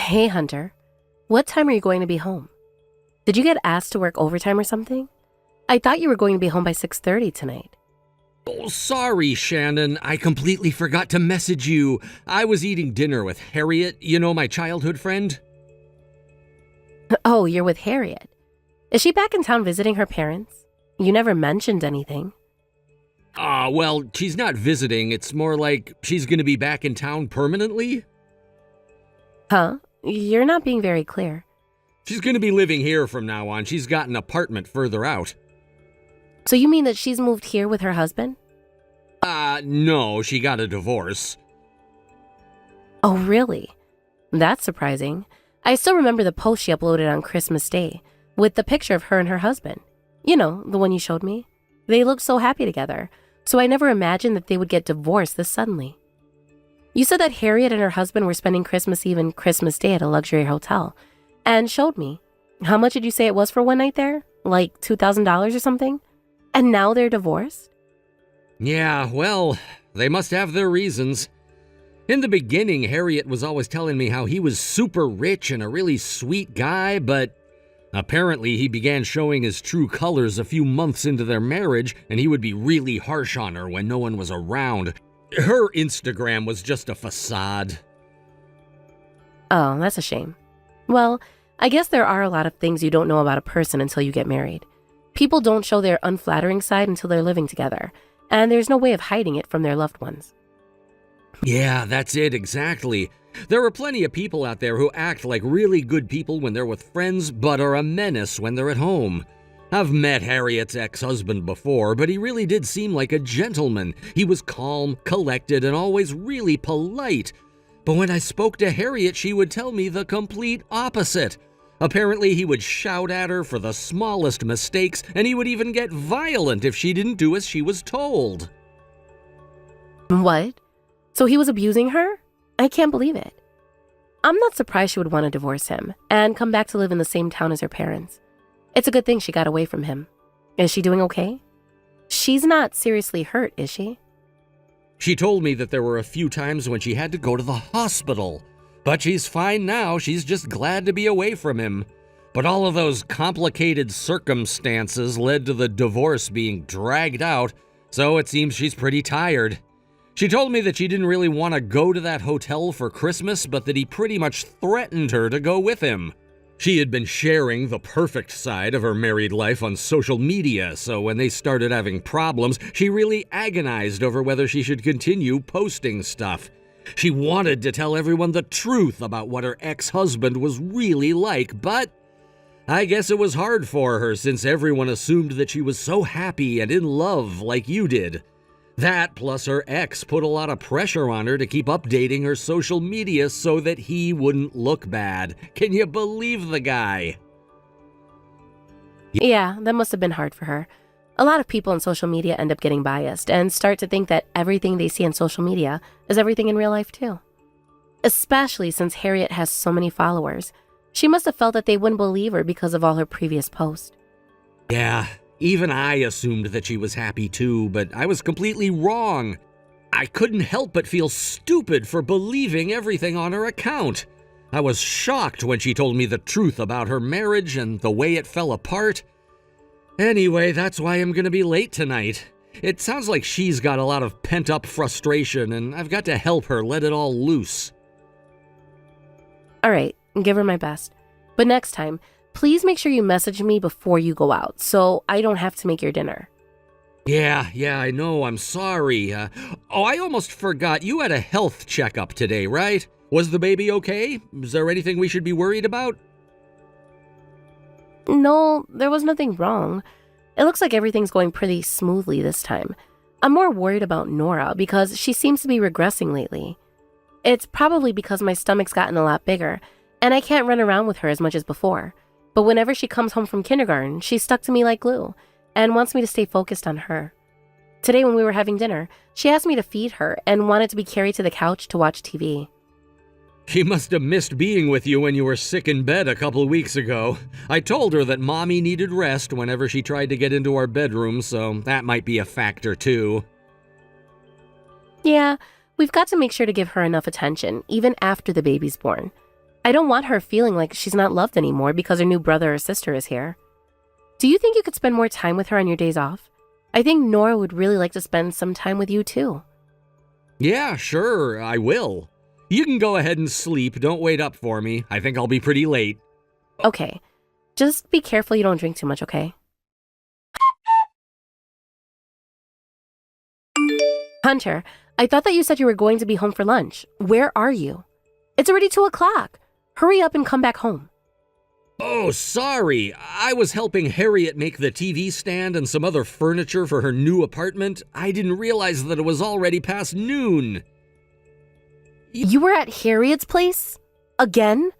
Hey, Hunter. What time are you going to be home? Did you get asked to work overtime or something? I thought you were going to be home by 6:30 tonight. Oh, sorry, Shannon. I completely forgot to message you. I was eating dinner with Harriet, my childhood friend. Oh, you're with Harriet. Is she back in town visiting her parents? You never mentioned anything. Well, she's not visiting. It's more like she's gonna be back in town permanently. Huh? You're not being very clear. She's gonna be living here from now on. She's got an apartment further out. So you mean that she's moved here with her husband? No, she got a divorce. Oh, really? That's surprising. I still remember the post she uploaded on Christmas Day with the picture of her and her husband. You know, the one you showed me. They looked so happy together, so I never imagined that they would get divorced this suddenly. You said that Harriet and her husband were spending Christmas Eve and Christmas Day at a luxury hotel, and showed me. How much did you say it was for one night there? Like $2,000 or something? And now they're divorced? Yeah, well, they must have their reasons. In the beginning, Harriet was always telling me how he was super rich and a really sweet guy, but apparently he began showing his true colors a few months into their marriage, and he would be really harsh on her when no one was around. Her Instagram was just a facade. Oh, that's a shame. Well, I guess there are a lot of things you don't know about a person until you get married. People don't show their unflattering side until they're living together, and there's no way of hiding it from their loved ones. Yeah, that's it, exactly. There are plenty of people out there who act like really good people when they're with friends, but are a menace when they're at home. I've met Harriet's ex-husband before, but he really did seem like a gentleman. He was calm, collected, and always really polite. But when I spoke to Harriet, she would tell me the complete opposite. Apparently, he would shout at her for the smallest mistakes, and he would even get violent if she didn't do as she was told. What? So he was abusing her? I can't believe it. I'm not surprised she would want to divorce him and come back to live in the same town as her parents. It's a good thing she got away from him. Is she doing okay? She's not seriously hurt, is she? She told me that there were a few times when she had to go to the hospital. But she's fine now, she's just glad to be away from him. But all of those complicated circumstances led to the divorce being dragged out, so it seems she's pretty tired. She told me that she didn't really want to go to that hotel for Christmas, but that he pretty much threatened her to go with him. She had been sharing the perfect side of her married life on social media, so when they started having problems, she really agonized over whether she should continue posting stuff. She wanted to tell everyone the truth about what her ex-husband was really like, but I guess it was hard for her since everyone assumed that she was so happy and in love like you did. That, plus her ex, put a lot of pressure on her to keep updating her social media so that he wouldn't look bad. Can you believe the guy? Yeah, that must have been hard for her. A lot of people on social media end up getting biased and start to think that everything they see on social media is everything in real life too. Especially since Harriet has so many followers. She must have felt that they wouldn't believe her because of all her previous posts. Yeah, even I assumed that she was happy too, but I was completely wrong. I couldn't help but feel stupid for believing everything on her account. I was shocked when she told me the truth about her marriage and the way it fell apart. Anyway, that's why I'm gonna be late tonight. It sounds like she's got a lot of pent-up frustration, and I've got to help her let it all loose. All right, give her my best. But next time, please make sure you message me before you go out so I don't have to make your dinner. Yeah, I know, I'm sorry. I almost forgot. You had a health checkup today, right? Was the baby okay? Is there anything we should be worried about? No, there was nothing wrong. It looks like everything's going pretty smoothly this time. I'm more worried about Nora because she seems to be regressing lately. It's probably because my stomach's gotten a lot bigger, and I can't run around with her as much as before. But whenever she comes home from kindergarten, she's stuck to me like glue and wants me to stay focused on her. Today when we were having dinner, she asked me to feed her and wanted to be carried to the couch to watch TV. She must have missed being with you when you were sick in bed a couple weeks ago. I told her that Mommy needed rest whenever she tried to get into our bedroom, so that might be a factor too. Yeah, we've got to make sure to give her enough attention, even after the baby's born. I don't want her feeling like she's not loved anymore because her new brother or sister is here. Do you think you could spend more time with her on your days off? I think Nora would really like to spend some time with you too. Yeah, sure, I will. You can go ahead and sleep. Don't wait up for me. I think I'll be pretty late. Okay, just be careful you don't drink too much, okay? Hunter, I thought that you said you were going to be home for lunch. Where are you? It's already 2 o'clock. Hurry up and come back home. Oh, sorry. I was helping Harriet make the TV stand and some other furniture for her new apartment. I didn't realize that it was already past noon. You were at Harriet's place? Again?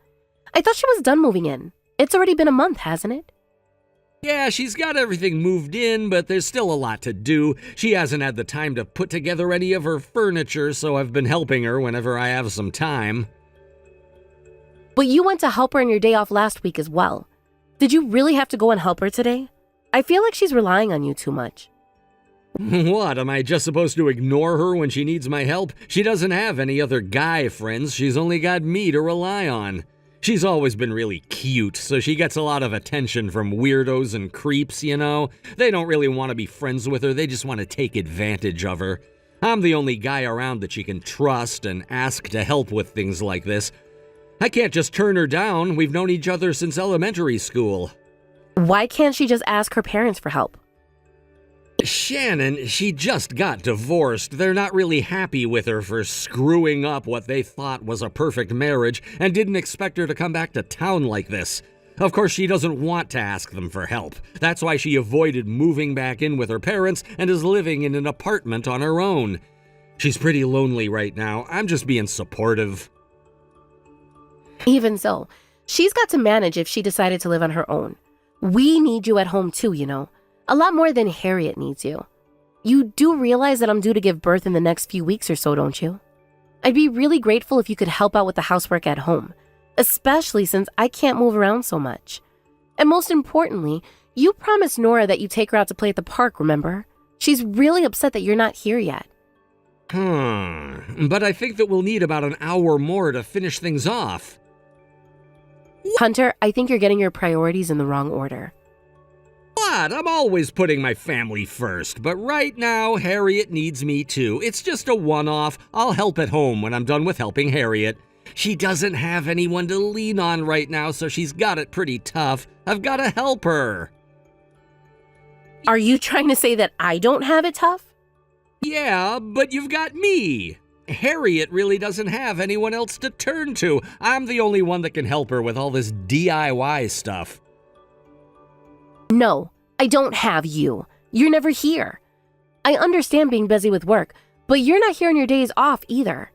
I thought she was done moving in. It's already been a month, hasn't it? Yeah, she's got everything moved in, but there's still a lot to do. She hasn't had the time to put together any of her furniture, so I've been helping her whenever I have some time. But you went to help her on your day off last week as well. Did you really have to go and help her today? I feel like she's relying on you too much. What, am I just supposed to ignore her when she needs my help? She doesn't have any other guy friends, she's only got me to rely on. She's always been really cute, so she gets a lot of attention from weirdos and creeps, you know? They don't really want to be friends with her, they just want to take advantage of her. I'm the only guy around that she can trust and ask to help with things like this. I can't just turn her down, we've known each other since elementary school. Why can't she just ask her parents for help? Shannon, she just got divorced. They're not really happy with her for screwing up what they thought was a perfect marriage and didn't expect her to come back to town like this. Of course, she doesn't want to ask them for help. That's why she avoided moving back in with her parents and is living in an apartment on her own. She's pretty lonely right now. I'm just being supportive. Even so, she's got to manage if she decided to live on her own. We need you at home too, you know. A lot more than Harriet needs you. You do realize that I'm due to give birth in the next few weeks or so, don't you? I'd be really grateful if you could help out with the housework at home, especially since I can't move around so much. And most importantly, you promised Nora that you'd take her out to play at the park, remember? She's really upset that you're not here yet. But I think that we'll need about an hour more to finish things off. Hunter, I think you're getting your priorities in the wrong order. What? I'm always putting my family first, but right now, Harriet needs me too. It's just a one-off. I'll help at home when I'm done with helping Harriet. She doesn't have anyone to lean on right now, so she's got it pretty tough. I've got to help her. Are you trying to say that I don't have it tough? Yeah, but you've got me. Harriet really doesn't have anyone else to turn to. I'm the only one that can help her with all this DIY stuff. No, I don't have you. You're never here. I understand being busy with work, but you're not here on your days off either.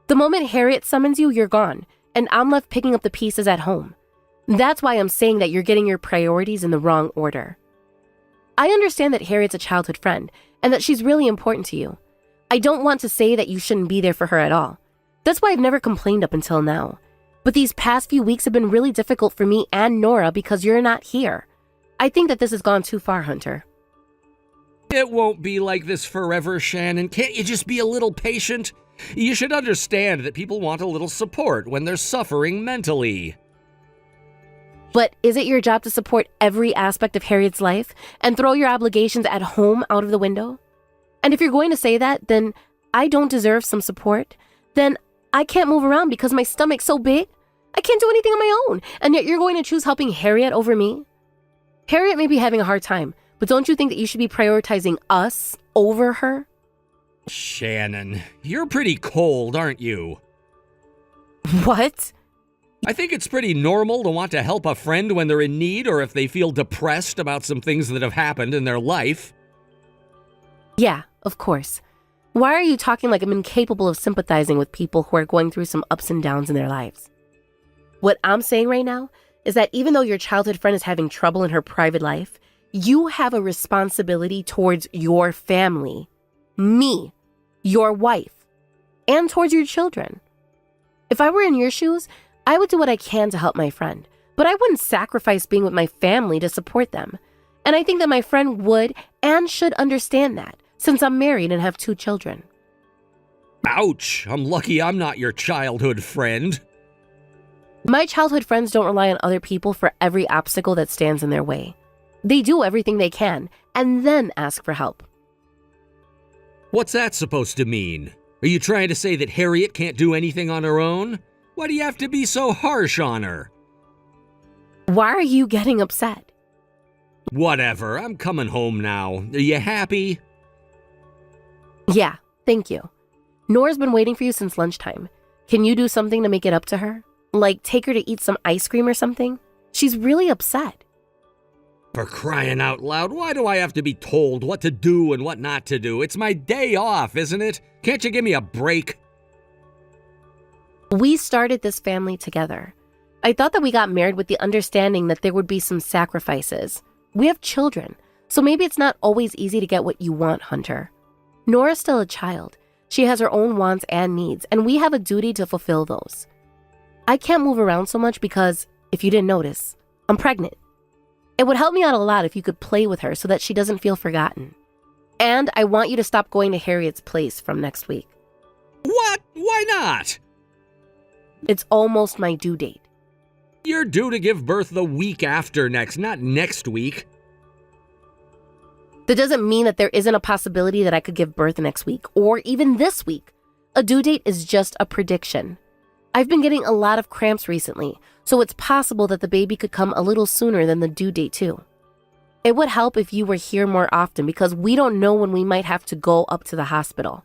The moment Harriet summons you, you're gone, and I'm left picking up the pieces at home. That's why I'm saying that you're getting your priorities in the wrong order. I understand that Harriet's a childhood friend, and that she's really important to you. I don't want to say that you shouldn't be there for her at all. That's why I've never complained up until now. But these past few weeks have been really difficult for me and Nora because you're not here. I think that this has gone too far, Hunter. It won't be like this forever, Shannon. Can't you just be a little patient? You should understand that people want a little support when they're suffering mentally. But is it your job to support every aspect of Harriet's life and throw your obligations at home out of the window? And if you're going to say that, then I don't deserve some support. Then I can't move around because my stomach's so big. I can't do anything on my own. And yet you're going to choose helping Harriet over me? Harriet may be having a hard time, but don't you think that you should be prioritizing us over her? Shannon, you're pretty cold, aren't you? What? I think it's pretty normal to want to help a friend when they're in need or if they feel depressed about some things that have happened in their life. Yeah, of course. Why are you talking like I'm incapable of sympathizing with people who are going through some ups and downs in their lives? What I'm saying right now is that even though your childhood friend is having trouble in her private life, you have a responsibility towards your family, me, your wife, and towards your children. If I were in your shoes, I would do what I can to help my friend, but I wouldn't sacrifice being with my family to support them. And I think that my friend would and should understand that, since I'm married and have 2 children. Ouch! I'm lucky I'm not your childhood friend. My childhood friends don't rely on other people for every obstacle that stands in their way. They do everything they can and then ask for help. What's that supposed to mean? Are you trying to say that Harriet can't do anything on her own? Why do you have to be so harsh on her? Why are you getting upset? Whatever, I'm coming home now. Are you happy? Yeah, thank you. Nora's been waiting for you since lunchtime. Can you do something to make it up to her? Like take her to eat some ice cream or something? She's really upset. For crying out loud, why do I have to be told what to do and what not to do? It's my day off, isn't it? Can't you give me a break? We started this family together. I thought that we got married with the understanding that there would be some sacrifices. We have children, so maybe it's not always easy to get what you want, Hunter. Nora's still a child. She has her own wants and needs, and we have a duty to fulfill those. I can't move around so much because, if you didn't notice, I'm pregnant. It would help me out a lot if you could play with her so that she doesn't feel forgotten. And I want you to stop going to Harriet's place from next week. What? Why not? It's almost my due date. You're due to give birth the week after next, not next week. That doesn't mean that there isn't a possibility that I could give birth next week, or even this week. A due date is just a prediction. I've been getting a lot of cramps recently, so it's possible that the baby could come a little sooner than the due date too. It would help if you were here more often because we don't know when we might have to go up to the hospital.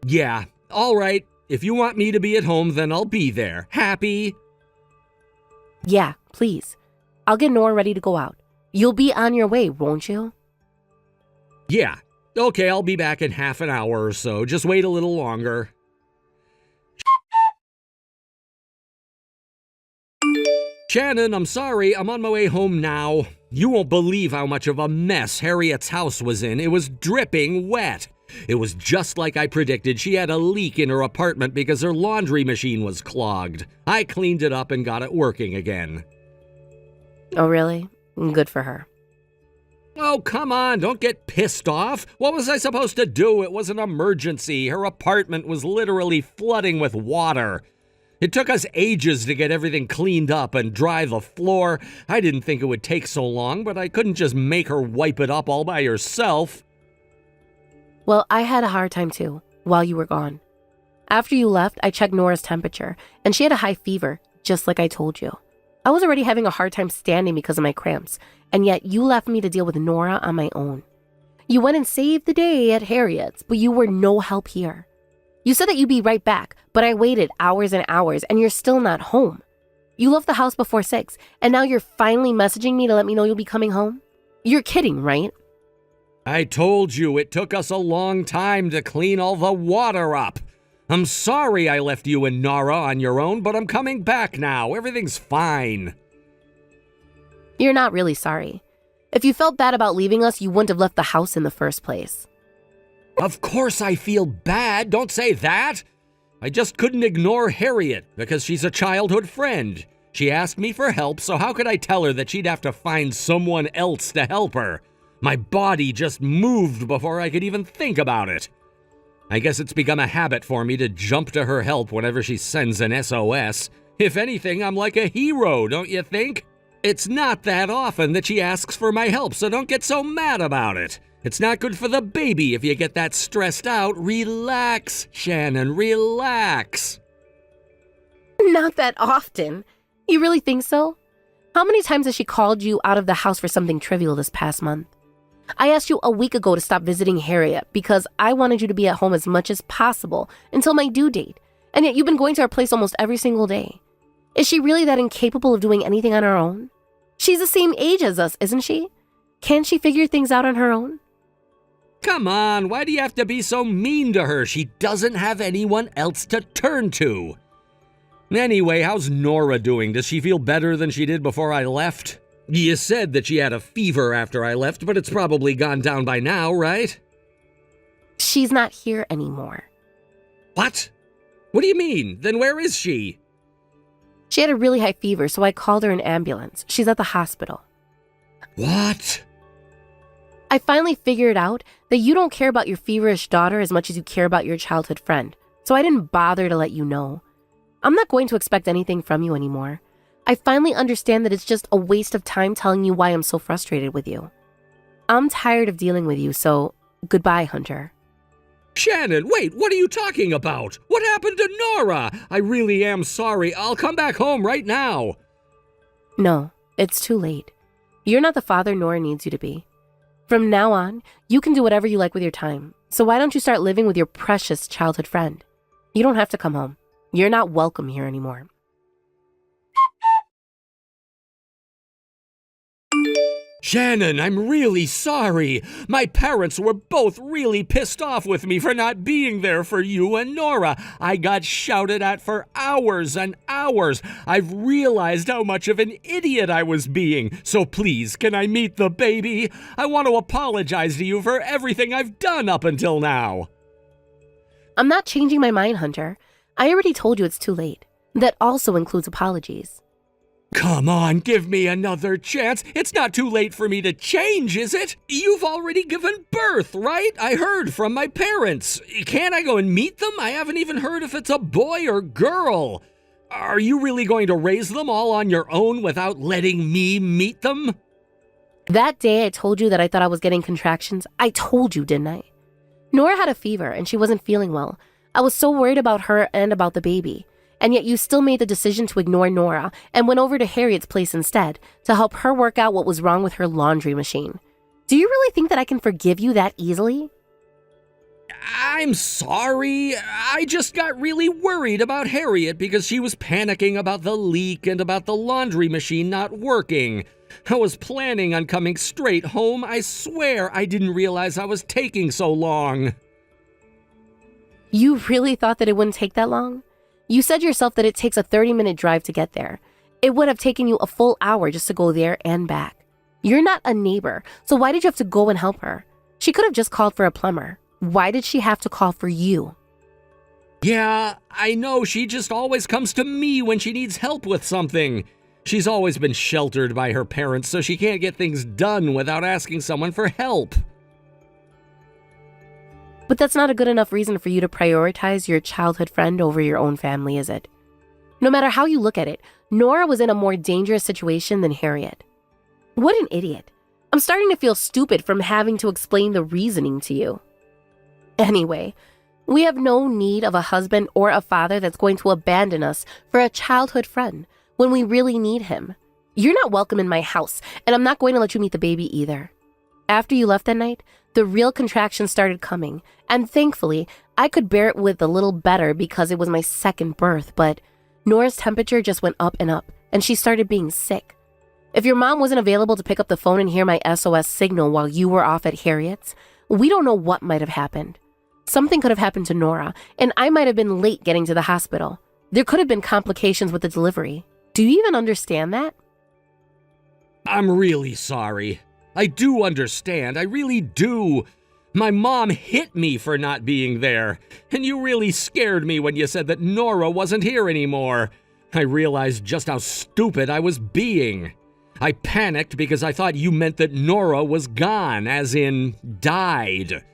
Yeah, all right. If you want me to be at home, then I'll be there. Happy? Yeah, please. I'll get Nora ready to go out. You'll be on your way, won't you? Yeah. Okay, I'll be back in half an hour or so. Just wait a little longer. Shannon, I'm sorry. I'm on my way home now. You won't believe how much of a mess Harriet's house was in. It was dripping wet. It was just like I predicted. She had a leak in her apartment because her laundry machine was clogged. I cleaned it up and got it working again. Oh, really? Good for her. Oh, come on, don't get pissed off. What was I supposed to do? It was an emergency. Her apartment was literally flooding with water. It took us ages to get everything cleaned up and dry the floor. I didn't think it would take so long, but I couldn't just make her wipe it up all by herself. Well, I had a hard time too, while you were gone. After you left, I checked Nora's temperature, and she had a high fever, just like I told you. I was already having a hard time standing because of my cramps, and yet you left me to deal with Nora on my own. You went and saved the day at Harriet's, but you were no help here. You said that you'd be right back, but I waited hours and hours, and you're still not home. You left the house before 6, and now you're finally messaging me to let me know you'll be coming home? You're kidding, right? I told you it took us a long time to clean all the water up. I'm sorry I left you and Nora on your own, but I'm coming back now. Everything's fine. You're not really sorry. If you felt bad about leaving us, you wouldn't have left the house in the first place. Of course I feel bad. Don't say that. I just couldn't ignore Harriet because she's a childhood friend. She asked me for help, so how could I tell her that she'd have to find someone else to help her? My body just moved before I could even think about it. I guess it's become a habit for me to jump to her help whenever she sends an SOS. If anything, I'm like a hero, don't you think? It's not that often that she asks for my help, so don't get so mad about it. It's not good for the baby if you get that stressed out. Relax, Shannon, relax. Not that often. You really think so? How many times has she called you out of the house for something trivial this past month? I asked you a week ago to stop visiting Harriet because I wanted you to be at home as much as possible until my due date, and yet you've been going to her place almost every single day. Is she really that incapable of doing anything on her own? She's the same age as us, isn't she? Can't she figure things out on her own? Come on, why do you have to be so mean to her? She doesn't have anyone else to turn to. Anyway, how's Nora doing? Does she feel better than she did before I left? You said that she had a fever after I left, but it's probably gone down by now, right? She's not here anymore. What? What do you mean? Then where is she? She had a really high fever, so I called her an ambulance. She's at the hospital. What? I finally figured out that you don't care about your feverish daughter as much as you care about your childhood friend, so I didn't bother to let you know. I'm not going to expect anything from you anymore. I finally understand that it's just a waste of time telling you why I'm so frustrated with you. I'm tired of dealing with you, so goodbye, Hunter. Shannon, wait, what are you talking about? What happened to Nora? I really am sorry. I'll come back home right now. No, it's too late. You're not the father Nora needs you to be. From now on, you can do whatever you like with your time. So why don't you start living with your precious childhood friend? You don't have to come home. You're not welcome here anymore. Shannon, I'm really sorry. My parents were both really pissed off with me for not being there for you and Nora. I got shouted at for hours and hours. I've realized how much of an idiot I was being. So please, can I meet the baby? I want to apologize to you for everything I've done up until now. I'm not changing my mind, Hunter. I already told you it's too late. That also includes apologies. Come on, give me another chance. It's not too late for me to change, is it? You've already given birth, right? I heard from my parents. Can't I go and meet them? I haven't even heard if it's a boy or girl. Are you really going to raise them all on your own without letting me meet them? That day I told you that I thought I was getting contractions. I told you, didn't I? Nora had a fever and she wasn't feeling well. I was so worried about her and about the baby. And yet you still made the decision to ignore Nora and went over to Harriet's place instead to help her work out what was wrong with her laundry machine. Do you really think that I can forgive you that easily? I'm sorry. I just got really worried about Harriet because she was panicking about the leak and about the laundry machine not working. I was planning on coming straight home. I swear I didn't realize I was taking so long. You really thought that it wouldn't take that long? You said yourself that it takes a 30-minute drive to get there. It would have taken you a full hour just to go there and back. You're not a neighbor, so why did you have to go and help her? She could have just called for a plumber. Why did she have to call for you? Yeah, I know. She just always comes to me when she needs help with something. She's always been sheltered by her parents, so she can't get things done without asking someone for help. But that's not a good enough reason for you to prioritize your childhood friend over your own family, is it? No matter how you look at it, Nora was in a more dangerous situation than Harriet. What an idiot. I'm starting to feel stupid from having to explain the reasoning to you. Anyway, we have no need of a husband or a father that's going to abandon us for a childhood friend when we really need him. You're not welcome in my house, and I'm not going to let you meet the baby either. After you left that night, the real contractions started coming, and thankfully, I could bear it with a little better because it was my second birth, but Nora's temperature just went up and up, and she started being sick. If your mom wasn't available to pick up the phone and hear my SOS signal while you were off at Harriet's, we don't know what might have happened. Something could have happened to Nora, and I might have been late getting to the hospital. There could have been complications with the delivery. Do you even understand that? I'm really sorry. I do understand. I really do. My mom hit me for not being there, and you really scared me when you said that Nora wasn't here anymore. I realized just how stupid I was being. I panicked because I thought you meant that Nora was gone, as in died.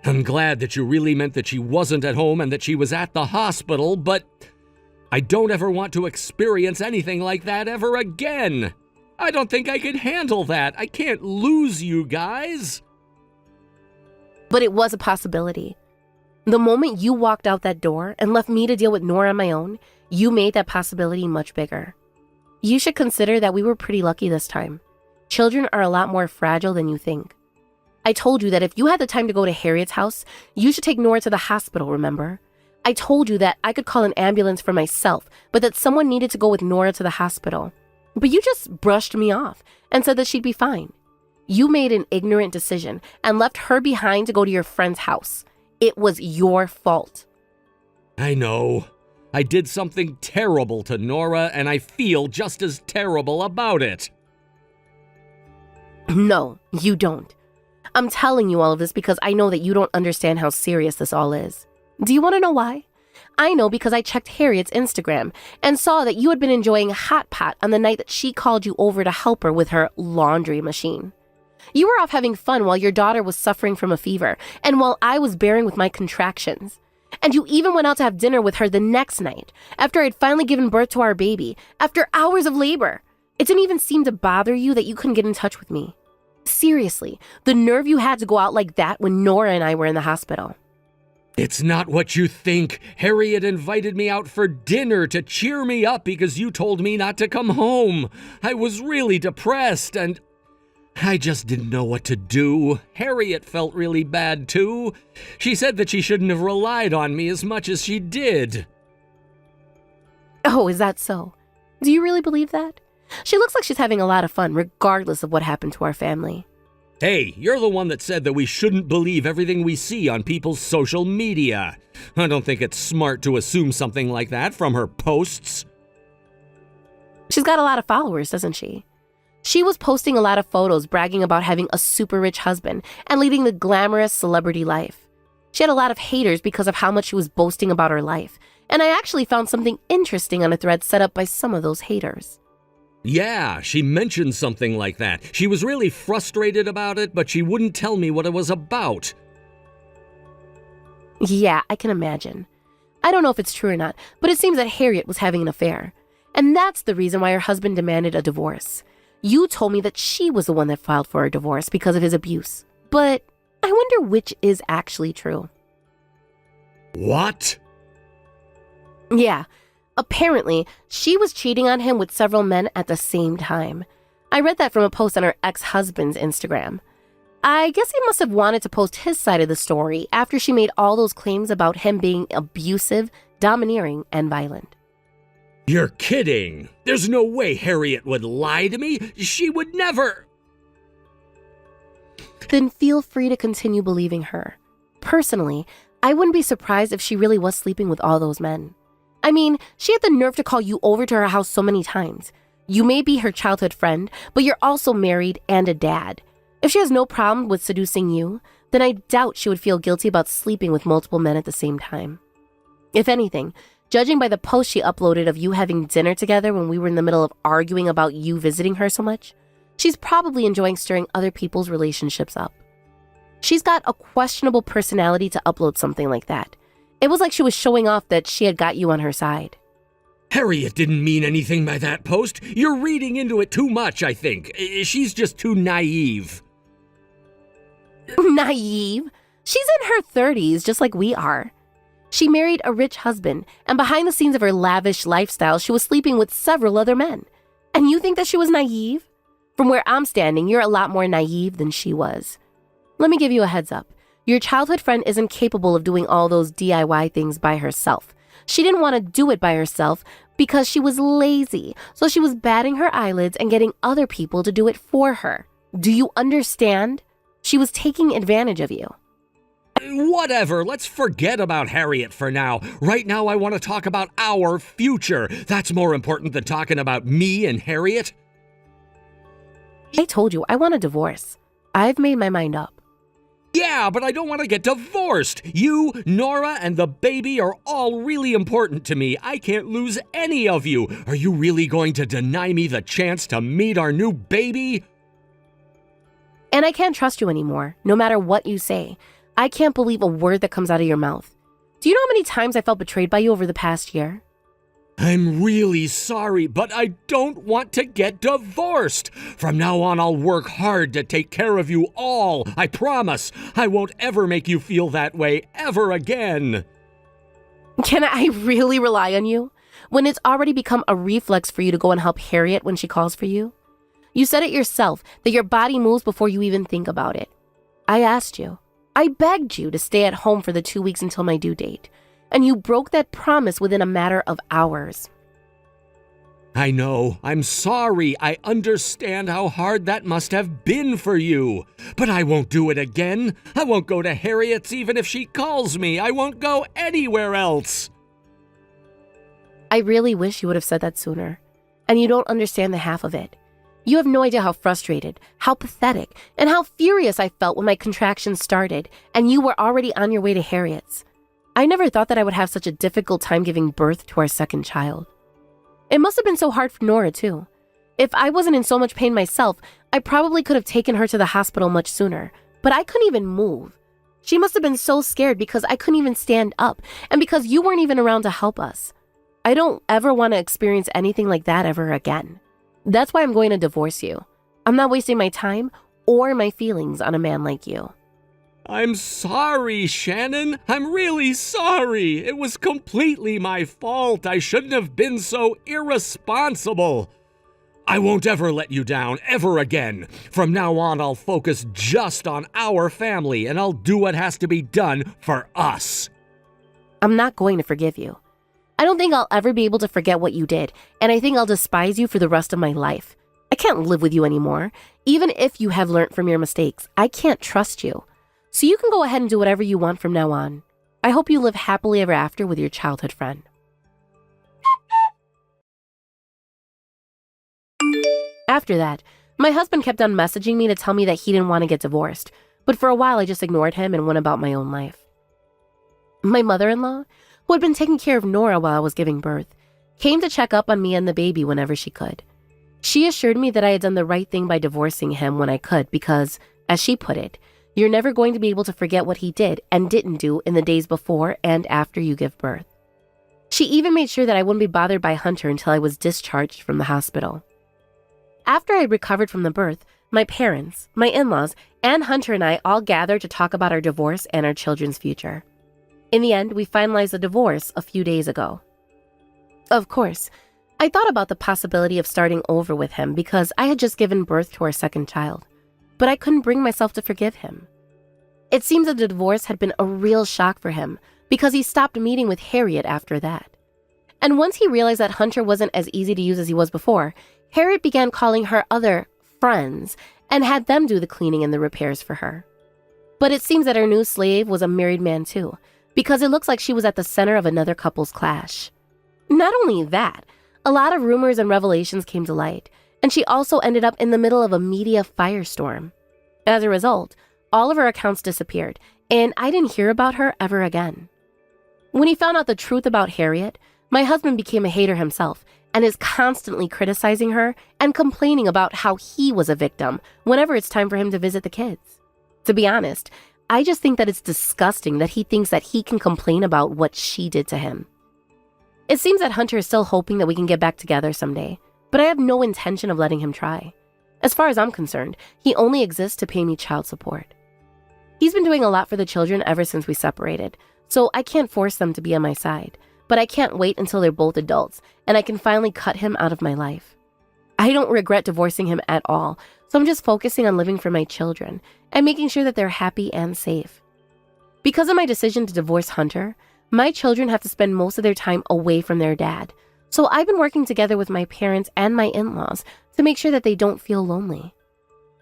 I'm glad that you really meant that she wasn't at home and that she was at the hospital, but I don't ever want to experience anything like that ever again. I don't think I could handle that. I can't lose you guys. But it was a possibility. The moment you walked out that door and left me to deal with Nora on my own, you made that possibility much bigger. You should consider that we were pretty lucky this time. Children are a lot more fragile than you think. I told you that if you had the time to go to Harriet's house, you should take Nora to the hospital, remember? I told you that I could call an ambulance for myself, but that someone needed to go with Nora to the hospital. But you just brushed me off and said that she'd be fine. You made an ignorant decision and left her behind to go to your friend's house. It was your fault. I know. I did something terrible to Nora, and I feel just as terrible about it. No, you don't. I'm telling you all of this because I know that you don't understand how serious this all is. Do you want to know why? I know because I checked Harriet's Instagram and saw that you had been enjoying Hot Pot on the night that she called you over to help her with her laundry machine. You were off having fun while your daughter was suffering from a fever and while I was bearing with my contractions. And you even went out to have dinner with her the next night, after I'd finally given birth to our baby, after hours of labor. It didn't even seem to bother you that you couldn't get in touch with me. Seriously, the nerve you had to go out like that when Nora and I were in the hospital. It's not what you think. Harriet invited me out for dinner to cheer me up because you told me not to come home. I was really depressed and I just didn't know what to do. Harriet felt really bad too. She said that she shouldn't have relied on me as much as she did. Oh, is that so? Do you really believe that? She looks like she's having a lot of fun regardless of what happened to our family. Hey, you're the one that said that we shouldn't believe everything we see on people's social media. I don't think it's smart to assume something like that from her posts. She's got a lot of followers, doesn't she? She was posting a lot of photos bragging about having a super rich husband and leading the glamorous celebrity life. She had a lot of haters because of how much she was boasting about her life, and I actually found something interesting on a thread set up by some of those haters. Yeah, she mentioned something like that. She was really frustrated about it, but she wouldn't tell me what it was about. Yeah, I can imagine. I don't know if it's true or not, but it seems that Harriet was having an affair. And that's the reason why her husband demanded a divorce. You told me that she was the one that filed for a divorce because of his abuse. But I wonder which is actually true. What? Yeah. Apparently, she was cheating on him with several men at the same time. I read that from a post on her ex-husband's Instagram. I guess he must have wanted to post his side of the story after she made all those claims about him being abusive, domineering, and violent. You're kidding. There's no way Harriet would lie to me. She would never. Then feel free to continue believing her. Personally, I wouldn't be surprised if she really was sleeping with all those men. I mean, she had the nerve to call you over to her house so many times. You may be her childhood friend, but you're also married and a dad. If she has no problem with seducing you, then I doubt she would feel guilty about sleeping with multiple men at the same time. If anything, judging by the post she uploaded of you having dinner together when we were in the middle of arguing about you visiting her so much, she's probably enjoying stirring other people's relationships up. She's got a questionable personality to upload something like that. It was like she was showing off that she had got you on her side. Harriet didn't mean anything by that post. You're reading into it too much, I think. She's just too naive. Naive? She's in her 30s, just like we are. She married a rich husband, and behind the scenes of her lavish lifestyle, she was sleeping with several other men. And you think that she was naive? From where I'm standing, you're a lot more naive than she was. Let me give you a heads up. Your childhood friend isn't capable of doing all those DIY things by herself. She didn't want to do it by herself because she was lazy, so she was batting her eyelids and getting other people to do it for her. Do you understand? She was taking advantage of you. Whatever, let's forget about Harriet for now. Right now I want to talk about our future. That's more important than talking about me and Harriet. I told you, I want a divorce. I've made my mind up. Yeah, but I don't want to get divorced. You, Nora, and the baby are all really important to me. I can't lose any of you. Are you really going to deny me the chance to meet our new baby? And I can't trust you anymore, no matter what you say. I can't believe a word that comes out of your mouth. Do you know how many times I felt betrayed by you over the past year? I'm really sorry, but I don't want to get divorced. From now on, I'll work hard to take care of you all. I promise. I won't ever make you feel that way ever again. Can I really rely on you when it's already become a reflex for you to go and help Harriet when she calls for you? You said it yourself, that your body moves before you even think about it. I asked you. I begged you to stay at home for the 2 weeks until my due date. And you broke that promise within a matter of hours. I know. I'm sorry. I understand how hard that must have been for you. But I won't do it again. I won't go to Harriet's even if she calls me. I won't go anywhere else. I really wish you would have said that sooner. And you don't understand the half of it. You have no idea how frustrated, how pathetic, and how furious I felt when my contractions started and you were already on your way to Harriet's. I never thought that I would have such a difficult time giving birth to our second child. It must have been so hard for Nora, too. If I wasn't in so much pain myself, I probably could have taken her to the hospital much sooner, but I couldn't even move. She must have been so scared because I couldn't even stand up and because you weren't even around to help us. I don't ever want to experience anything like that ever again. That's why I'm going to divorce you. I'm not wasting my time or my feelings on a man like you. I'm sorry, Shannon. I'm really sorry. It was completely my fault. I shouldn't have been so irresponsible. I won't ever let you down, ever again. From now on, I'll focus just on our family, and I'll do what has to be done for us. I'm not going to forgive you. I don't think I'll ever be able to forget what you did, and I think I'll despise you for the rest of my life. I can't live with you anymore. Even if you have learned from your mistakes, I can't trust you. So you can go ahead and do whatever you want from now on. I hope you live happily ever after with your childhood friend. After that, my husband kept on messaging me to tell me that he didn't want to get divorced, but for a while I just ignored him and went about my own life. My mother-in-law, who had been taking care of Nora while I was giving birth, came to check up on me and the baby whenever she could. She assured me that I had done the right thing by divorcing him when I could because, as she put it, you're never going to be able to forget what he did and didn't do in the days before and after you give birth. She even made sure that I wouldn't be bothered by Hunter until I was discharged from the hospital. After I recovered from the birth, my parents, my in-laws, and Hunter and I all gathered to talk about our divorce and our children's future. In the end, we finalized the divorce a few days ago. Of course, I thought about the possibility of starting over with him because I had just given birth to our second child, but I couldn't bring myself to forgive him. It seems that the divorce had been a real shock for him because he stopped meeting with Harriet after that. And once he realized that Hunter wasn't as easy to use as he was before, Harriet began calling her other friends and had them do the cleaning and the repairs for her. But it seems that her new slave was a married man too, because it looks like she was at the center of another couple's clash. Not only that, a lot of rumors and revelations came to light, and she also ended up in the middle of a media firestorm. As a result, all of her accounts disappeared, and I didn't hear about her ever again. When he found out the truth about Harriet, my husband became a hater himself and is constantly criticizing her and complaining about how he was a victim whenever it's time for him to visit the kids. To be honest, I just think that it's disgusting that he thinks that he can complain about what she did to him. It seems that Hunter is still hoping that we can get back together someday, but I have no intention of letting him try. As far as I'm concerned, he only exists to pay me child support. He's been doing a lot for the children ever since we separated, so I can't force them to be on my side, but I can't wait until they're both adults and I can finally cut him out of my life. I don't regret divorcing him at all, so I'm just focusing on living for my children and making sure that they're happy and safe. Because of my decision to divorce Hunter, my children have to spend most of their time away from their dad, so I've been working together with my parents and my in-laws to make sure that they don't feel lonely.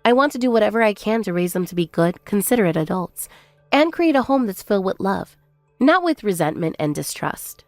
I want to do whatever I can to raise them to be good, considerate adults and create a home that's filled with love, not with resentment and distrust.